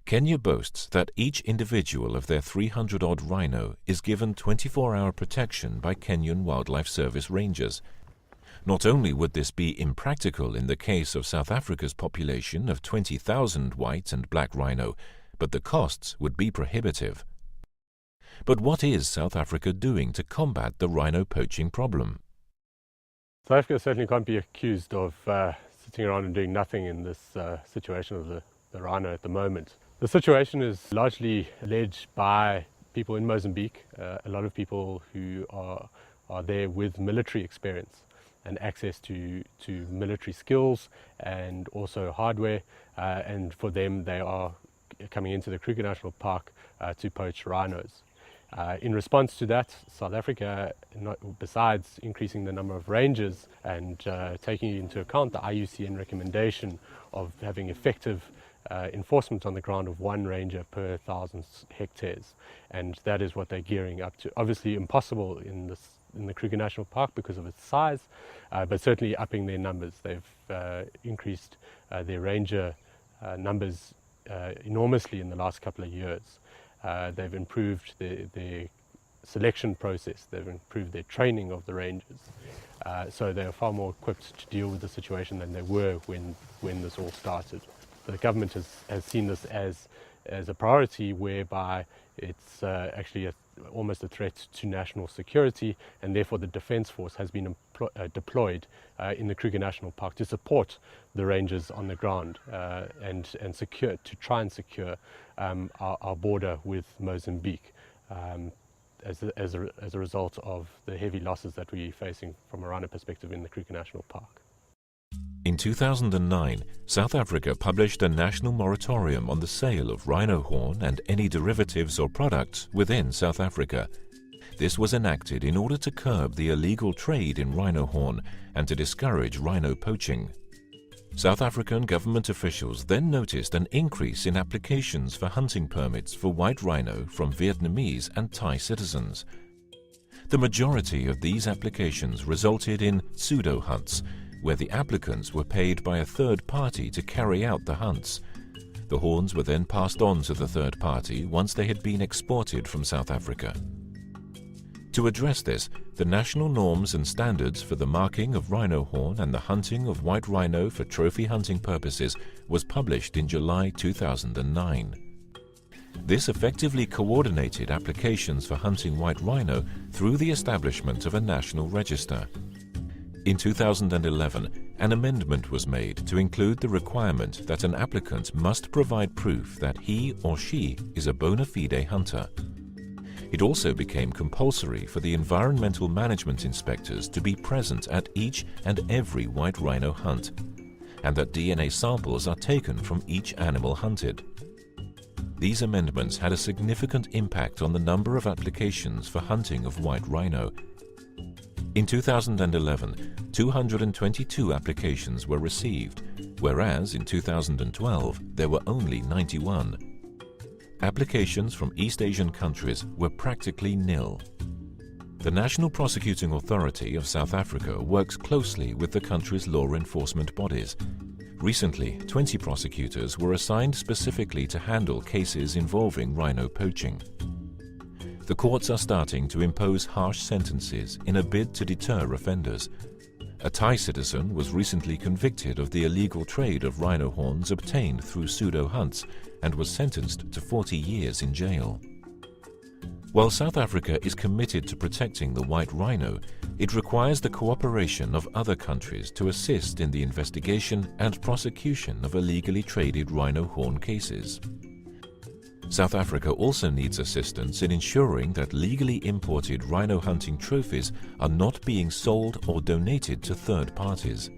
Kenya boasts that each individual of their 300-odd rhino is given 24-hour protection by Kenyan Wildlife Service rangers. Not only would this be impractical in the case of South Africa's population of 20,000 white and black rhino, but the costs would be prohibitive. But what is South Africa doing to combat the rhino poaching problem? South Africa certainly can't be accused of sitting around and doing nothing in this situation of the rhino at the moment. The situation is largely led by people in Mozambique, a lot of people who are there with military experience and access to military skills and also hardware, and for them they are coming into the Kruger National Park to poach rhinos. In response to that, South Africa, besides increasing the number of rangers and taking into account the IUCN recommendation of having effective enforcement on the ground of 1 ranger per 1,000 hectares, and that is what they're gearing up to. Obviously impossible in the Kruger National Park because of its size, but certainly upping their numbers. They've increased their ranger numbers enormously in the last couple of years. They've improved their selection process, they've improved their training of the rangers, so they're far more equipped to deal with the situation than they were when this all started. The government has seen this as a priority, whereby it's actually almost a threat to national security, and therefore the Defence Force has been deployed in the Kruger National Park to support the rangers on the ground and try and secure our border with Mozambique as a result of the heavy losses that we're facing from a rhino perspective in the Kruger National Park. In 2009, South Africa published a national moratorium on the sale of rhino horn and any derivatives or products within South Africa. This was enacted in order to curb the illegal trade in rhino horn and to discourage rhino poaching. South African government officials then noticed an increase in applications for hunting permits for white rhino from Vietnamese and Thai citizens. The majority of these applications resulted in pseudo-hunts, where the applicants were paid by a third party to carry out the hunts. The horns were then passed on to the third party once they had been exported from South Africa. To address this, the national norms and standards for the marking of rhino horn and the hunting of white rhino for trophy hunting purposes was published in July 2009. This effectively coordinated applications for hunting white rhino through the establishment of a national register. In 2011, an amendment was made to include the requirement that an applicant must provide proof that he or she is a bona fide hunter. It also became compulsory for the environmental management inspectors to be present at each and every white rhino hunt, and that DNA samples are taken from each animal hunted. These amendments had a significant impact on the number of applications for hunting of white rhino. In 2011, 222 applications were received, whereas in 2012 there were only 91. Applications from East Asian countries were practically nil. The National Prosecuting Authority of South Africa works closely with the country's law enforcement bodies. Recently, 20 prosecutors were assigned specifically to handle cases involving rhino poaching. The courts are starting to impose harsh sentences in a bid to deter offenders. A Thai citizen was recently convicted of the illegal trade of rhino horns obtained through pseudo-hunts and was sentenced to 40 years in jail. While South Africa is committed to protecting the white rhino, it requires the cooperation of other countries to assist in the investigation and prosecution of illegally traded rhino horn cases. South Africa also needs assistance in ensuring that legally imported rhino hunting trophies are not being sold or donated to third parties.